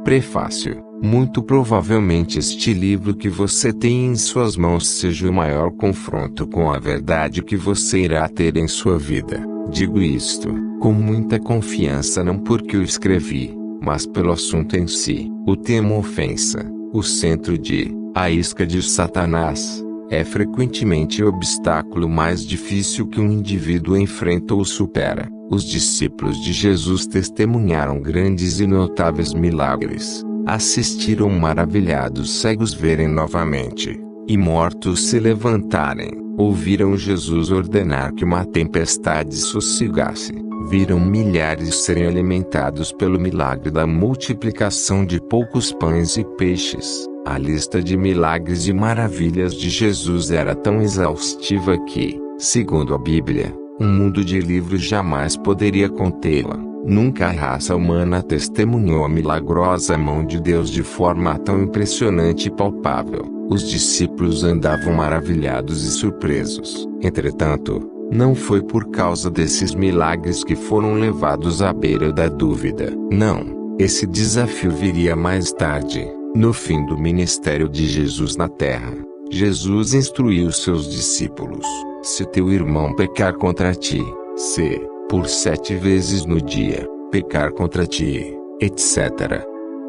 Prefácio. Muito provavelmente este livro que você tem em suas mãos seja o maior confronto com a verdade que você irá ter em sua vida. Digo isto com muita confiança, não porque o escrevi, mas pelo assunto em si. O tema ofensa, o centro de A Isca de Satanás, é frequentemente o obstáculo mais difícil que um indivíduo enfrenta ou supera. Os discípulos de Jesus testemunharam grandes e notáveis milagres, assistiram maravilhados cegos verem novamente, e mortos se levantarem, ouviram Jesus ordenar que uma tempestade sossegasse, viram milhares serem alimentados pelo milagre da multiplicação de poucos pães e peixes. A lista de milagres e maravilhas de Jesus era tão exaustiva que, segundo a Bíblia, um mundo de livros jamais poderia contê-la. Nunca a raça humana testemunhou a milagrosa mão de Deus de forma tão impressionante e palpável. Os discípulos andavam maravilhados e surpresos. Entretanto, não foi por causa desses milagres que foram levados à beira da dúvida. Não, esse desafio viria mais tarde, no fim do ministério de Jesus na terra. Jesus instruiu seus discípulos: se teu irmão pecar contra ti, se, por 7 vezes no dia, pecar contra ti, etc.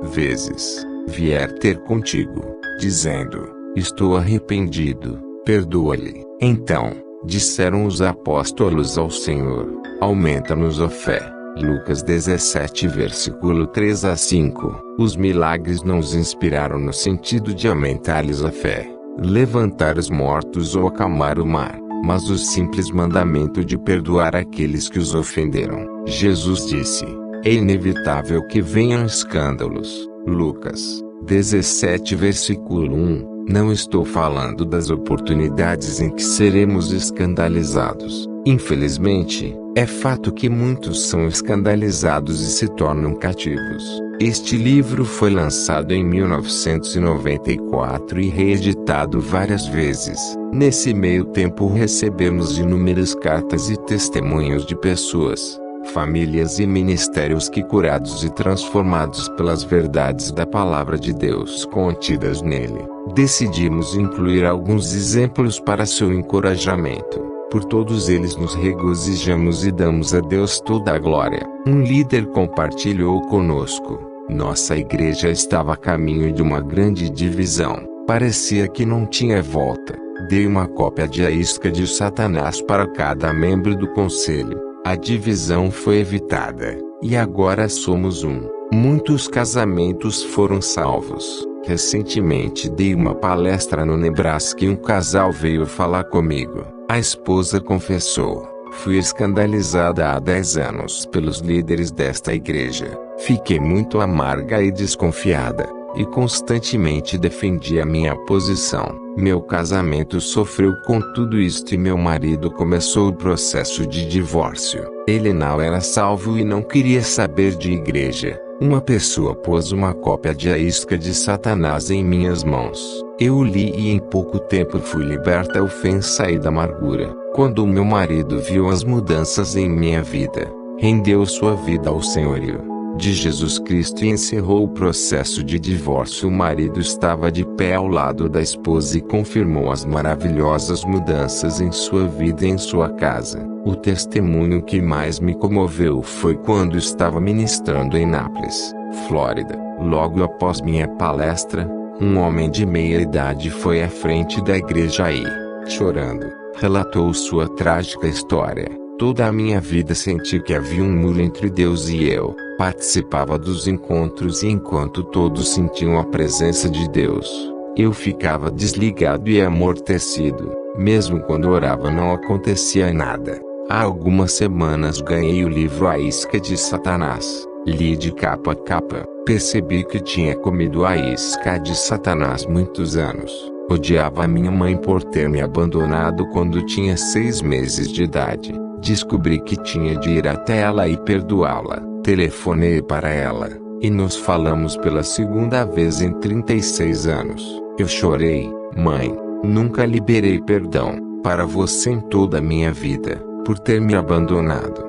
vezes, vier ter contigo, dizendo: estou arrependido, perdoa-lhe. Então, disseram os apóstolos ao Senhor: aumenta-nos a fé. Lucas 17 versículo 3 a 5. Os milagres não os inspiraram no sentido de aumentar-lhes a fé, levantar os mortos ou acalmar o mar, mas o simples mandamento de perdoar aqueles que os ofenderam. Jesus disse: é inevitável que venham escândalos. Lucas 17 versículo 1. Não estou falando das oportunidades em que seremos escandalizados. Infelizmente, é fato que muitos são escandalizados e se tornam cativos. Este livro foi lançado em 1994 e reeditado várias vezes. Nesse meio tempo recebemos inúmeras cartas e testemunhos de pessoas, famílias e ministérios que, curados e transformados pelas verdades da Palavra de Deus contidas nele, decidimos incluir alguns exemplos para seu encorajamento. Por todos eles nos regozijamos e damos a Deus toda a glória. Um líder compartilhou conosco: nossa igreja estava a caminho de uma grande divisão. Parecia que não tinha volta. Dei uma cópia de A Isca de Satanás para cada membro do conselho. A divisão foi evitada, e agora somos um. Muitos casamentos foram salvos. Recentemente dei uma palestra no Nebraska e um casal veio falar comigo. A esposa confessou: fui escandalizada há 10 anos pelos líderes desta igreja. Fiquei muito amarga e desconfiada, e constantemente defendi a minha posição. Meu casamento sofreu com tudo isto e meu marido começou o processo de divórcio. Ele não era salvo e não queria saber de igreja. Uma pessoa pôs uma cópia de A Isca de Satanás em minhas mãos. Eu o li e em pouco tempo fui liberta da ofensa e da amargura. Quando o meu marido viu as mudanças em minha vida, rendeu sua vida ao senhorio de Jesus Cristo e encerrou o processo de divórcio. O marido estava de pé ao lado da esposa e confirmou as maravilhosas mudanças em sua vida e em sua casa. O testemunho que mais me comoveu foi quando estava ministrando em Nápoles, Flórida. Logo após minha palestra, um homem de meia idade foi à frente da igreja e, chorando, relatou sua trágica história. Toda a minha vida senti que havia um muro entre Deus e eu. Participava dos encontros e enquanto todos sentiam a presença de Deus, eu ficava desligado e amortecido. Mesmo quando orava não acontecia nada. Há algumas semanas ganhei o livro A Isca de Satanás. Li de capa a capa. Percebi que tinha comido a isca de Satanás muitos anos. Odiava a minha mãe por ter me abandonado quando tinha 6 meses de idade. Descobri que tinha de ir até ela e perdoá-la. Telefonei para ela, e nos falamos pela segunda vez em 36 anos. Eu chorei: mãe, nunca liberei perdão para você em toda a minha vida, por ter me abandonado.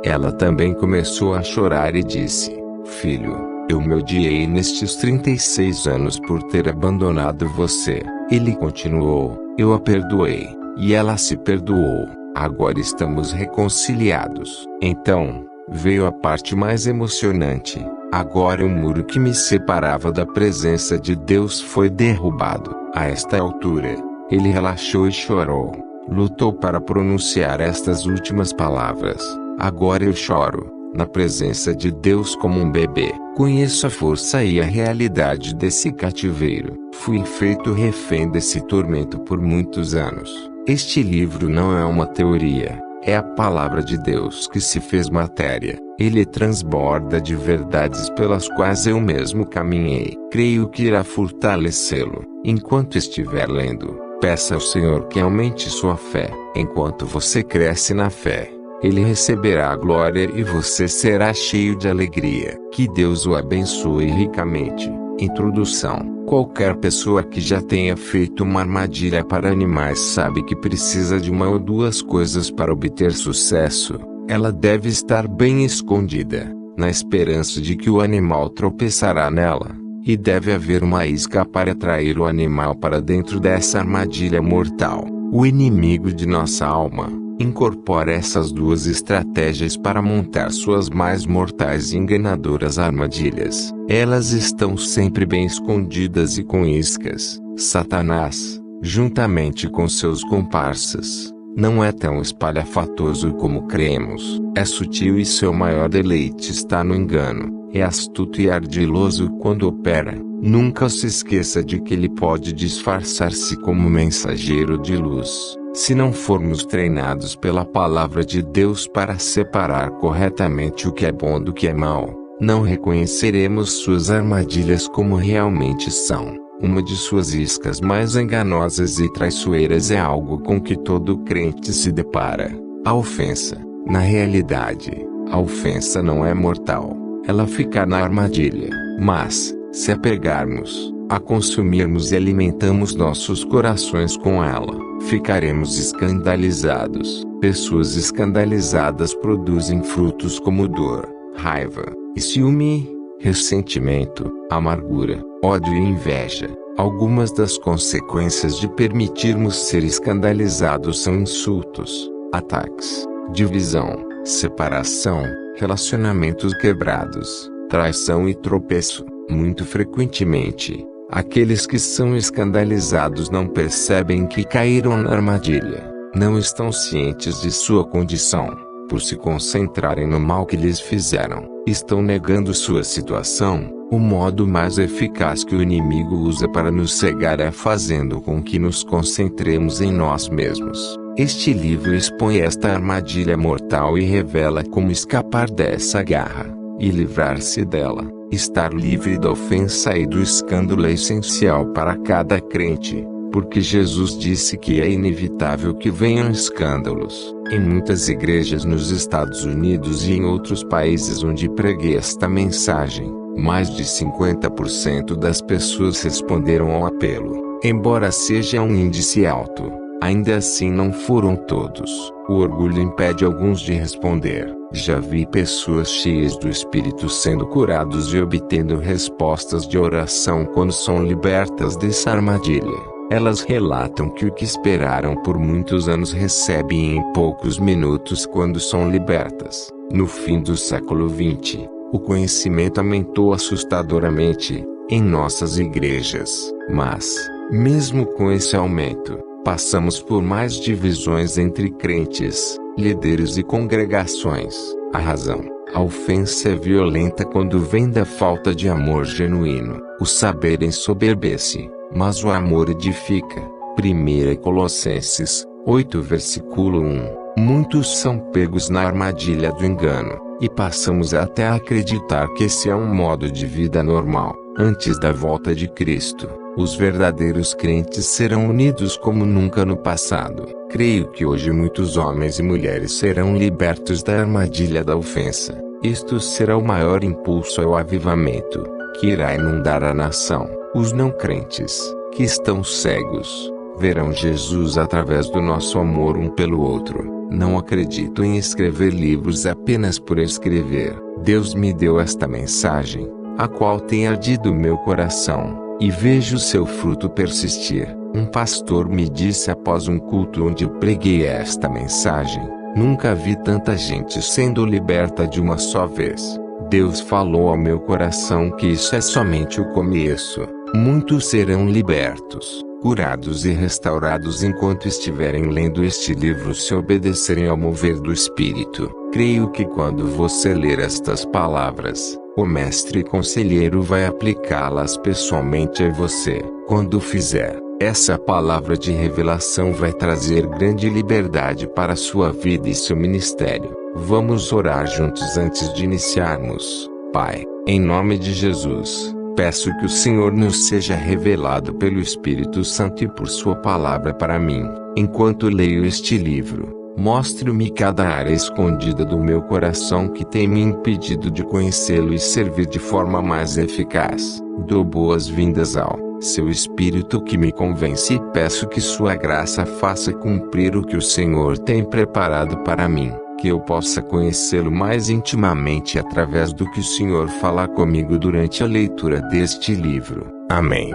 Ela também começou a chorar e disse: filho, Eu me odiei nestes 36 anos por ter abandonado você. Ele continuou: eu a perdoei, e ela se perdoou. Agora estamos reconciliados. Então, veio a parte mais emocionante. Agora o muro que me separava da presença de Deus foi derrubado. A esta altura, ele relaxou e chorou. Lutou para pronunciar estas últimas palavras. Agora eu choro, na presença de Deus como um bebê. Conheço a força e a realidade desse cativeiro. Fui feito refém desse tormento por muitos anos. Este livro não é uma teoria, é a palavra de Deus que se fez matéria. Ele transborda de verdades pelas quais eu mesmo caminhei. Creio que irá fortalecê-lo. Enquanto estiver lendo, peça ao Senhor que aumente sua fé. Enquanto você cresce na fé, Ele receberá a glória e você será cheio de alegria. Que Deus o abençoe ricamente. Introdução. Qualquer pessoa que já tenha feito uma armadilha para animais sabe que precisa de uma ou duas coisas para obter sucesso. Ela deve estar bem escondida, na esperança de que o animal tropeçará nela, e deve haver uma isca para atrair o animal para dentro dessa armadilha mortal. O inimigo de nossa alma incorpora essas duas estratégias para montar suas mais mortais e enganadoras armadilhas. Elas estão sempre bem escondidas e com iscas. Satanás, juntamente com seus comparsas, não é tão espalhafatoso como cremos. É sutil e seu maior deleite está no engano. É astuto e ardiloso quando opera. Nunca se esqueça de que ele pode disfarçar-se como mensageiro de luz. Se não formos treinados pela palavra de Deus para separar corretamente o que é bom do que é mal, não reconheceremos suas armadilhas como realmente são. Uma de suas iscas mais enganosas e traiçoeiras é algo com que todo crente se depara: a ofensa. Na realidade, a ofensa não é mortal. Ela fica na armadilha. Mas, se a pegarmos, a consumirmos e alimentamos nossos corações com ela, ficaremos escandalizados. Pessoas escandalizadas produzem frutos como dor, raiva e ciúme, ressentimento, amargura, ódio e inveja. Algumas das consequências de permitirmos ser escandalizados são insultos, ataques, divisão, separação, relacionamentos quebrados, traição e tropeço. Muito frequentemente, aqueles que são escandalizados não percebem que caíram na armadilha. Não estão cientes de sua condição. Por se concentrarem no mal que lhes fizeram, estão negando sua situação. O modo mais eficaz que o inimigo usa para nos cegar é fazendo com que nos concentremos em nós mesmos. Este livro expõe esta armadilha mortal e revela como escapar dessa garra e livrar-se dela. Estar livre da ofensa e do escândalo é essencial para cada crente, porque Jesus disse que é inevitável que venham escândalos. Em muitas igrejas nos Estados Unidos e em outros países onde preguei esta mensagem, mais de 50% das pessoas responderam ao apelo. Embora seja um índice alto, ainda assim não foram todos. O orgulho impede alguns de responder. Já vi pessoas cheias do Espírito sendo curados e obtendo respostas de oração quando são libertas dessa armadilha. Elas relatam que o que esperaram por muitos anos recebem em poucos minutos quando são libertas. No fim do século XX, o conhecimento aumentou assustadoramente em nossas igrejas. Mas, mesmo com esse aumento, passamos por mais divisões entre crentes, líderes e congregações. A razão: a ofensa é violenta quando vem da falta de amor genuíno. O saber ensoberbece, mas o amor edifica. 1 Colossenses 8 versículo 1. Muitos são pegos na armadilha do engano, e passamos até a acreditar que esse é um modo de vida normal. Antes da volta de Cristo, os verdadeiros crentes serão unidos como nunca no passado. Creio que hoje muitos homens e mulheres serão libertos da armadilha da ofensa. Isto será o maior impulso ao avivamento, que irá inundar a nação. Os não crentes, que estão cegos, verão Jesus através do nosso amor um pelo outro. Não acredito em escrever livros apenas por escrever. Deus me deu esta mensagem, a qual tem ardido meu coração, e vejo seu fruto persistir. Um pastor me disse após um culto onde eu preguei esta mensagem: nunca vi tanta gente sendo liberta de uma só vez. Deus falou ao meu coração que isso é somente o começo. Muitos serão libertos, curados e restaurados enquanto estiverem lendo este livro, se obedecerem ao mover do Espírito. Creio que quando você ler estas palavras, o mestre conselheiro vai aplicá-las pessoalmente a você. Quando fizer, essa palavra de revelação vai trazer grande liberdade para a sua vida e seu ministério. Vamos orar juntos antes de iniciarmos. Pai, em nome de Jesus, peço que o Senhor nos seja revelado pelo Espírito Santo e por sua palavra para mim. Enquanto leio este livro, mostre-me cada área escondida do meu coração que tem me impedido de conhecê-lo e servir de forma mais eficaz. Dou boas-vindas ao seu Espírito que me convence e peço que sua graça faça cumprir o que o Senhor tem preparado para mim, que eu possa conhecê-lo mais intimamente através do que o Senhor falar comigo durante a leitura deste livro. Amém.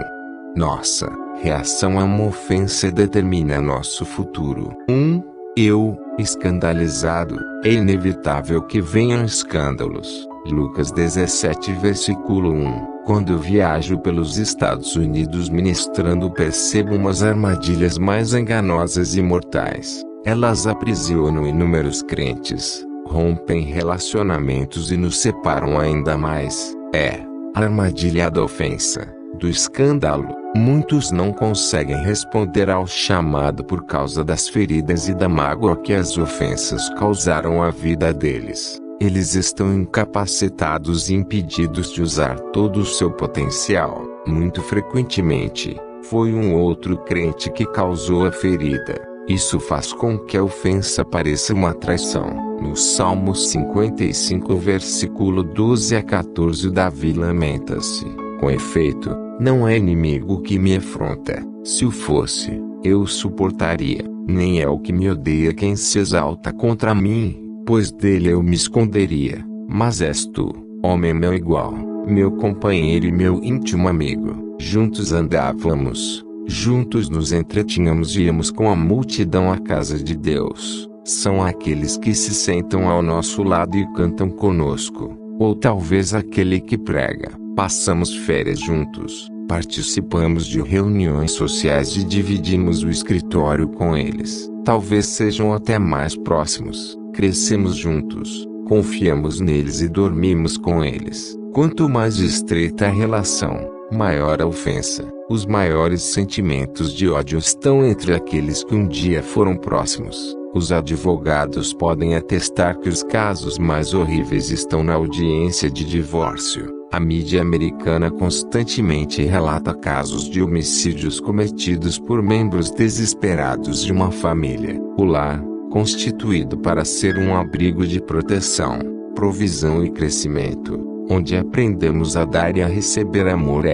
Nossa reação a uma ofensa determina nosso futuro. Eu, escandalizado, é inevitável que venham escândalos. Lucas 17 versículo 1. Quando eu viajo pelos Estados Unidos ministrando, percebo umas armadilhas mais enganosas e mortais. Elas aprisionam inúmeros crentes, rompem relacionamentos e nos separam ainda mais. A armadilha da ofensa, do escândalo. Muitos não conseguem responder ao chamado por causa das feridas e da mágoa que as ofensas causaram à vida deles. Eles estão incapacitados e impedidos de usar todo o seu potencial. Muito frequentemente, foi um outro crente que causou a ferida. Isso faz com que a ofensa pareça uma traição. No Salmo 55 versículo 12 a 14, Davi lamenta-se: com efeito, não é inimigo que me afronta. Se o fosse, eu suportaria. Nem é o que me odeia quem se exalta contra mim, pois dele eu me esconderia. Mas és tu, homem meu igual, meu companheiro e meu íntimo amigo. Juntos andávamos, juntos nos entretínhamos e íamos com a multidão à casa de Deus. São aqueles que se sentam ao nosso lado e cantam conosco. Ou talvez aquele que prega. Passamos férias juntos, participamos de reuniões sociais e dividimos o escritório com eles. Talvez sejam até mais próximos. Crescemos juntos, confiamos neles e dormimos com eles. Quanto mais estreita a relação, maior a ofensa. Os maiores sentimentos de ódio estão entre aqueles que um dia foram próximos. Os advogados podem atestar que os casos mais horríveis estão na audiência de divórcio. A mídia americana constantemente relata casos de homicídios cometidos por membros desesperados de uma família. O lar, constituído para ser um abrigo de proteção, provisão e crescimento, onde aprendemos a dar e a receber amor,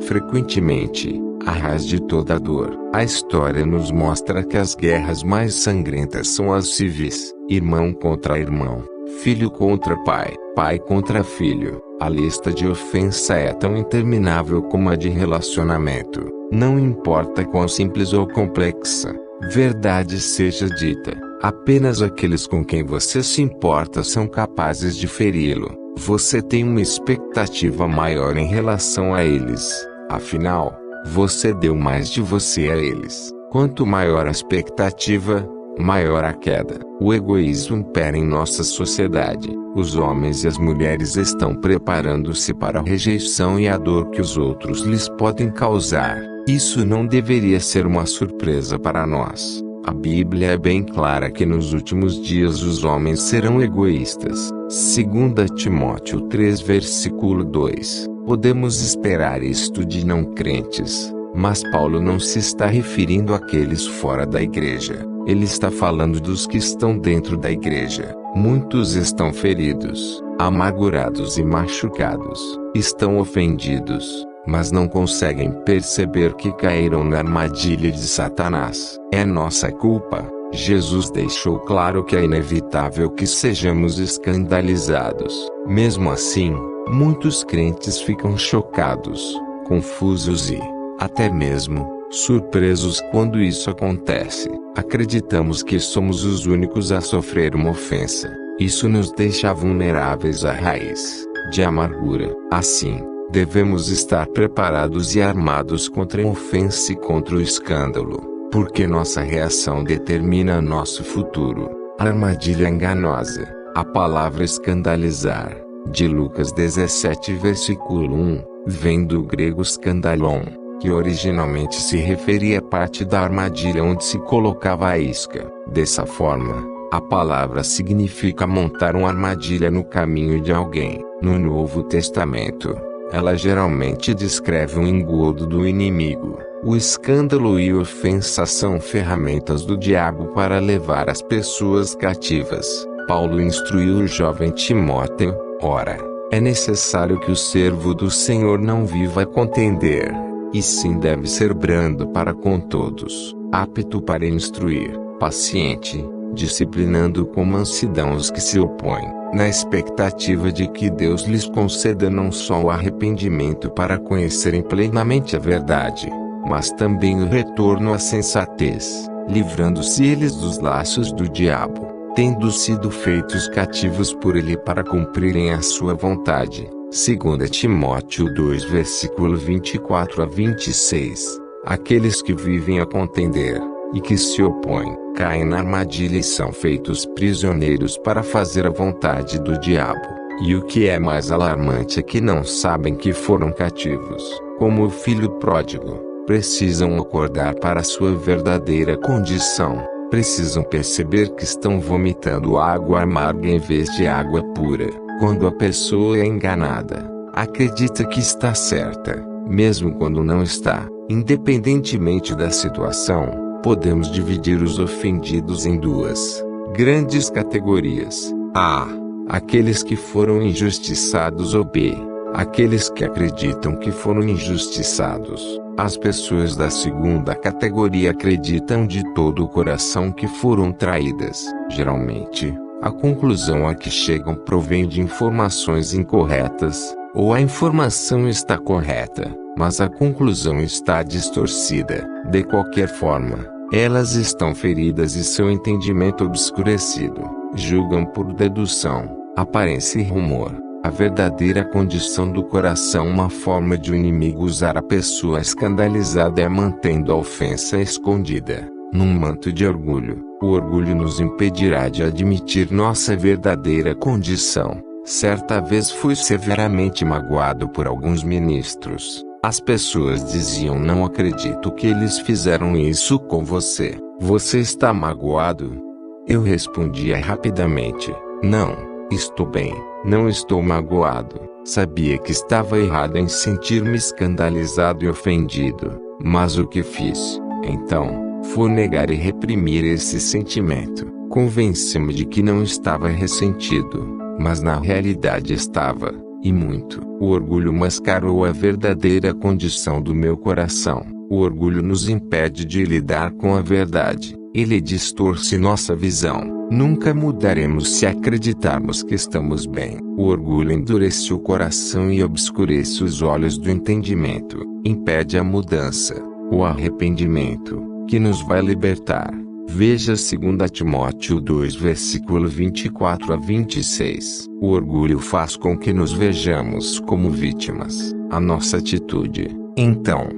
frequentemente, a raiz de toda a dor. A história nos mostra que as guerras mais sangrentas são as civis: irmão contra irmão, filho contra pai, pai contra filho. A lista de ofensa é tão interminável como a de relacionamento. Não importa quão simples ou complexa, verdade seja dita, apenas aqueles com quem você se importa são capazes de feri-lo. Você tem uma expectativa maior em relação a eles. Afinal, você deu mais de você a eles. Quanto maior a expectativa, maior a queda. O egoísmo impera em nossa sociedade. Os homens e as mulheres estão preparando-se para a rejeição e a dor que os outros lhes podem causar. Isso não deveria ser uma surpresa para nós. A Bíblia é bem clara que nos últimos dias os homens serão egoístas. 2 Timóteo 3 versículo 2. Podemos esperar isto de não crentes, mas Paulo não se está referindo àqueles fora da igreja. Ele está falando dos que estão dentro da igreja. Muitos estão feridos, amargurados e machucados. Estão ofendidos, mas não conseguem perceber que caíram na armadilha de Satanás. É nossa culpa. Jesus deixou claro que é inevitável que sejamos escandalizados. Mesmo assim, Muitos crentes ficam chocados, confusos e, até mesmo, surpresos quando isso acontece. Acreditamos que somos os únicos a sofrer uma ofensa. Isso nos deixa vulneráveis à raiz de amargura. Assim, devemos estar preparados e armados contra a ofensa e contra o escândalo, porque nossa reação determina nosso futuro. A armadilha enganosa, a palavra escandalizar, de Lucas 17 versículo 1, vem do grego skandalon, que originalmente se referia à parte da armadilha onde se colocava a isca. Dessa forma, a palavra significa montar uma armadilha no caminho de alguém. No Novo Testamento, ela geralmente descreve um engodo do inimigo. O escândalo e a ofensa são ferramentas do diabo para levar as pessoas cativas. Paulo instruiu o jovem Timóteo: ora, é necessário que o servo do Senhor não viva a contender, e sim deve ser brando para com todos, apto para instruir, paciente, disciplinando com mansidão os que se opõem, na expectativa de que Deus lhes conceda não só o arrependimento para conhecerem plenamente a verdade, mas também o retorno à sensatez, livrando-se eles dos laços do diabo, tendo sido feitos cativos por ele para cumprirem a sua vontade. 2 Timóteo 2 versículo 24 a 26. Aqueles que vivem a contender, e que se opõem, caem na armadilha e são feitos prisioneiros para fazer a vontade do diabo. E o que é mais alarmante é que não sabem que foram cativos, como o filho pródigo. Precisam acordar para sua verdadeira condição. Precisam perceber que estão vomitando água amarga em vez de água pura. Quando a pessoa é enganada, acredita que está certa, mesmo quando não está. Independentemente da situação, podemos dividir os ofendidos em duas grandes categorias: A. Aqueles que foram injustiçados, ou B. Aqueles que acreditam que foram injustiçados. As pessoas da segunda categoria acreditam de todo o coração que foram traídas. Geralmente, a conclusão a que chegam provém de informações incorretas, ou a informação está correta, mas a conclusão está distorcida. De qualquer forma, elas estão feridas e seu entendimento obscurecido. Julgam por dedução, aparência e rumor a verdadeira condição do coração. Uma forma de o inimigo usar a pessoa escandalizada é mantendo a ofensa escondida num manto de orgulho. O orgulho nos impedirá de admitir nossa verdadeira condição. Certa vez fui severamente magoado por alguns ministros. As pessoas diziam: não acredito que eles fizeram isso com você. Você está magoado? Eu respondia rapidamente: não, estou bem, não estou magoado. Sabia que estava errado em sentir-me escandalizado e ofendido, mas o que fiz, então, foi negar e reprimir esse sentimento. Convenci-me de que não estava ressentido, mas na realidade estava, e muito. O orgulho mascarou a verdadeira condição do meu coração. O orgulho nos impede de lidar com a verdade. Ele distorce nossa visão. Nunca mudaremos se acreditarmos que estamos bem. O orgulho endurece o coração e obscurece os olhos do entendimento. Impede a mudança, o arrependimento, que nos vai libertar. Veja 2 Timóteo 2 versículo 24 a 26. O orgulho faz com que nos vejamos como vítimas. A nossa atitude, então,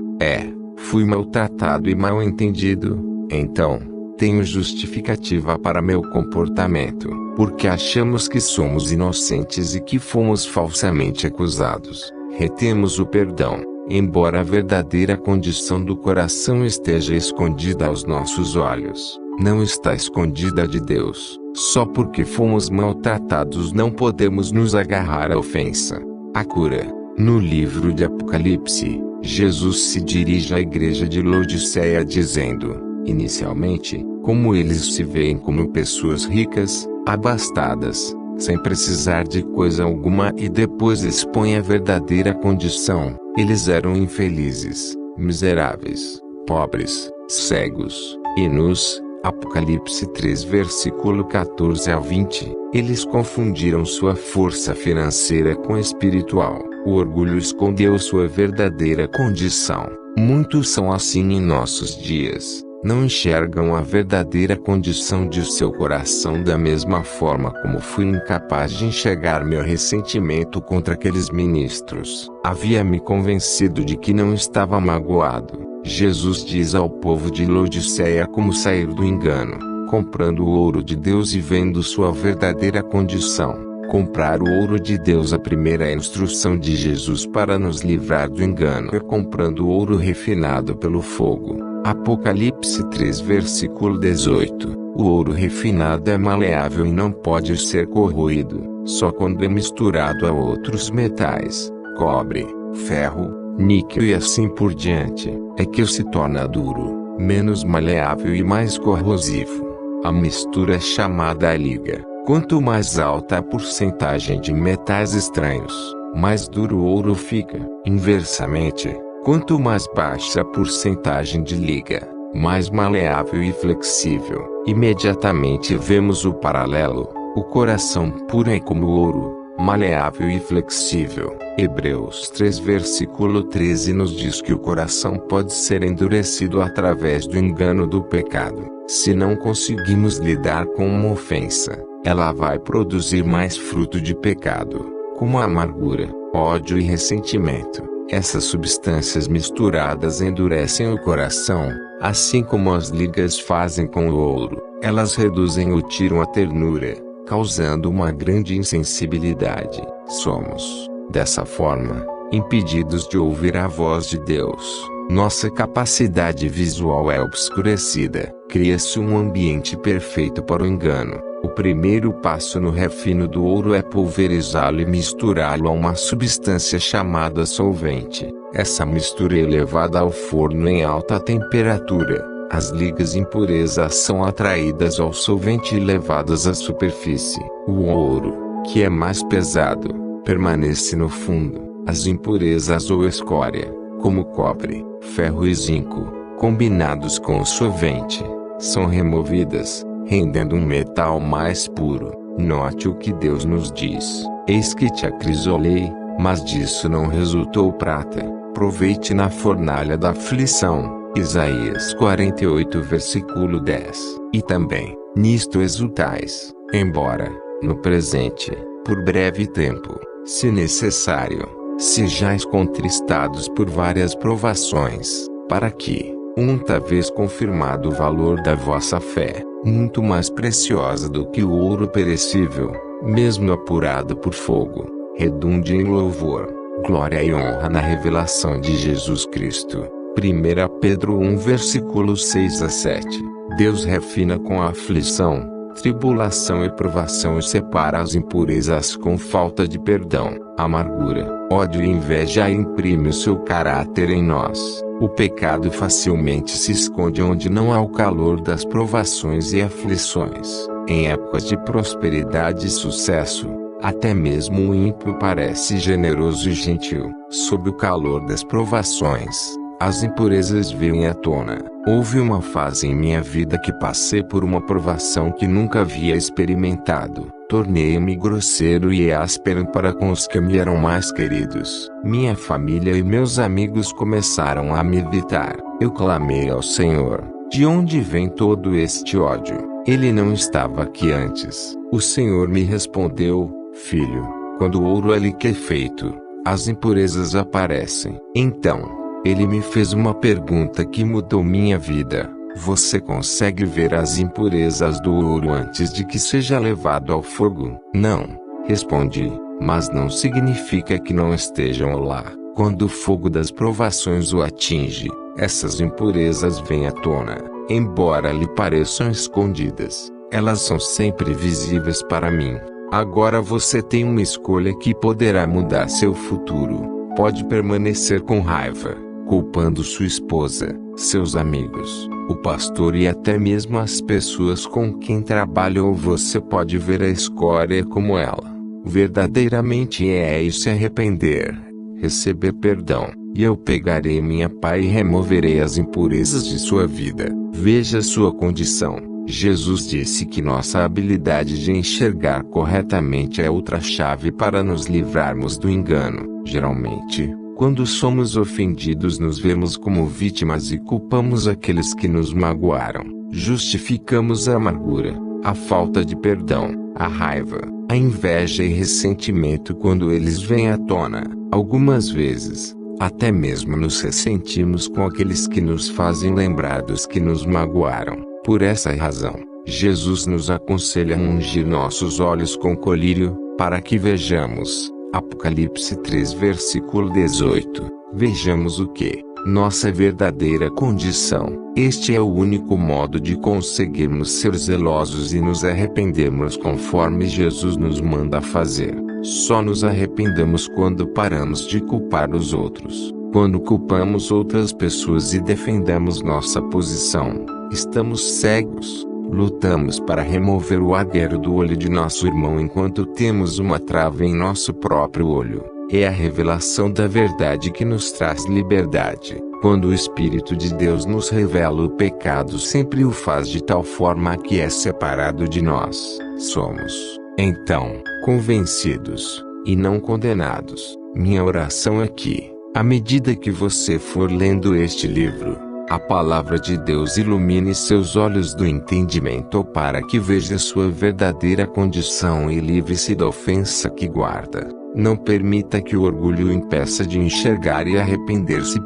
fui maltratado e mal entendido, então, tenho justificativa para meu comportamento, porque achamos que somos inocentes e que fomos falsamente acusados. Retemos o perdão, embora a verdadeira condição do coração esteja escondida aos nossos olhos. Não está escondida de Deus. Só porque fomos maltratados não podemos nos agarrar à ofensa. A cura. No livro de Apocalipse, Jesus se dirige à igreja de Laodiceia dizendo, inicialmente, como eles se veem como pessoas ricas, abastadas, sem precisar de coisa alguma, e depois expõe a verdadeira condição. Eles eram infelizes, miseráveis, pobres, cegos e nus. Apocalipse 3 versículo 14 a 20. Eles confundiram sua força financeira com espiritual. O orgulho escondeu sua verdadeira condição. Muitos são assim em nossos dias. Não enxergam a verdadeira condição de seu coração da mesma forma como fui incapaz de enxergar meu ressentimento contra aqueles ministros. Havia me convencido de que não estava magoado. Jesus diz ao povo de Laodiceia como sair do engano, comprando o ouro de Deus e vendo sua verdadeira condição. Comprar o ouro de Deus. A primeira instrução de Jesus para nos livrar do engano é comprando o ouro refinado pelo fogo. Apocalipse 3 versículo 18. O ouro refinado é maleável e não pode ser corroído, só quando é misturado a outros metais, cobre, ferro, níquel e assim por diante, é que se torna duro, menos maleável e mais corrosivo. A mistura é chamada liga. Quanto mais alta a porcentagem de metais estranhos, mais duro o ouro fica. Inversamente, quanto mais baixa a porcentagem de liga, mais maleável e flexível. Imediatamente vemos o paralelo. O coração puro é como o ouro, maleável e flexível. Hebreus 3 versículo 13 nos diz que o coração pode ser endurecido através do engano do pecado. Se não conseguimos lidar com uma ofensa, ela vai produzir mais fruto de pecado, como a amargura, ódio e ressentimento. Essas substâncias misturadas endurecem o coração, assim como as ligas fazem com o ouro. Elas reduzem ou tiram a ternura, causando uma grande insensibilidade. Somos, dessa forma, impedidos de ouvir a voz de Deus. Nossa capacidade visual é obscurecida. Cria-se um ambiente perfeito para o engano. O primeiro passo no refino do ouro é pulverizá-lo e misturá-lo a uma substância chamada solvente. Essa mistura é levada ao forno em alta temperatura. As ligas impurezas são atraídas ao solvente e levadas à superfície. O ouro, que é mais pesado, permanece no fundo. As impurezas ou escória, como cobre, ferro e zinco, combinados com o solvente, são removidas, rendendo um metal mais puro. Note o que Deus nos diz: eis que te acrisolei, mas disso não resultou prata. Proveite na fornalha da aflição. Isaías 48 versículo 10. E também, nisto exultais, embora, no presente, por breve tempo, se necessário, sejais contristados por várias provações, para que, uma vez confirmado o valor da vossa fé, muito mais preciosa do que o ouro perecível, mesmo apurado por fogo, redunde em louvor, glória e honra na revelação de Jesus Cristo. 1 Pedro 1 versículos 6 a 7. Deus refina com a aflição, tribulação e provação e separa as impurezas com falta de perdão, amargura, ódio e inveja e imprime o seu caráter em nós. O pecado facilmente se esconde onde não há o calor das provações e aflições. Em épocas de prosperidade e sucesso, até mesmo o ímpio parece generoso e gentil. Sob o calor das provações, as impurezas vêm à tona. Houve uma fase em minha vida que passei por uma provação que nunca havia experimentado. Tornei-me grosseiro e áspero para com os que me eram mais queridos. Minha família e meus amigos começaram a me evitar. Eu clamei ao Senhor: de onde vem todo este ódio? Ele não estava aqui antes. O Senhor me respondeu: filho, quando o ouro é liquefeito, as impurezas aparecem. Então, ele me fez uma pergunta que mudou minha vida: você consegue ver as impurezas do ouro antes de que seja levado ao fogo? Não, respondi, mas não significa que não estejam lá. Quando o fogo das provações o atinge, essas impurezas vêm à tona. Embora lhe pareçam escondidas, elas são sempre visíveis para mim. Agora você tem uma escolha que poderá mudar seu futuro. Pode permanecer com raiva, culpando sua esposa, seus amigos, o pastor e até mesmo as pessoas com quem trabalha, ou você pode ver a escória como ela verdadeiramente é e se arrepender, receber perdão, e eu pegarei minha pá e removerei as impurezas de sua vida. Veja sua condição. Jesus disse que nossa habilidade de enxergar corretamente é outra chave para nos livrarmos do engano. Geralmente, quando somos ofendidos, nos vemos como vítimas e culpamos aqueles que nos magoaram. Justificamos a amargura, a falta de perdão, a raiva, a inveja e ressentimento quando eles vêm à tona. Algumas vezes, até mesmo nos ressentimos com aqueles que nos fazem lembrar dos que nos magoaram. Por essa razão, Jesus nos aconselha a ungir nossos olhos com colírio, para que vejamos. Apocalipse 3 versículo 18. Vejamos o que? Nossa verdadeira condição. Este é o único modo de conseguirmos ser zelosos e nos arrependermos conforme Jesus nos manda fazer. Só nos arrependemos quando paramos de culpar os outros. Quando culpamos outras pessoas e defendemos nossa posição, estamos cegos. Lutamos para remover o agueiro do olho de nosso irmão enquanto temos uma trava em nosso próprio olho. É a revelação da verdade que nos traz liberdade. Quando o Espírito de Deus nos revela o pecado, sempre o faz de tal forma que é separado de nós. Somos, então, convencidos, e não condenados. Minha oração é que, à medida que você for lendo este livro, a palavra de Deus ilumine seus olhos do entendimento para que veja sua verdadeira condição e livre-se da ofensa que guarda. Não permita que o orgulho o impeça de enxergar e arrepender-se.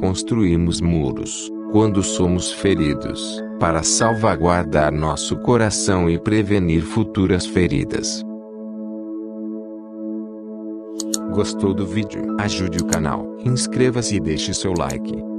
Construímos muros, quando somos feridos, para salvaguardar nosso coração e prevenir futuras feridas. Gostou do vídeo? Ajude o canal, inscreva-se e deixe seu like.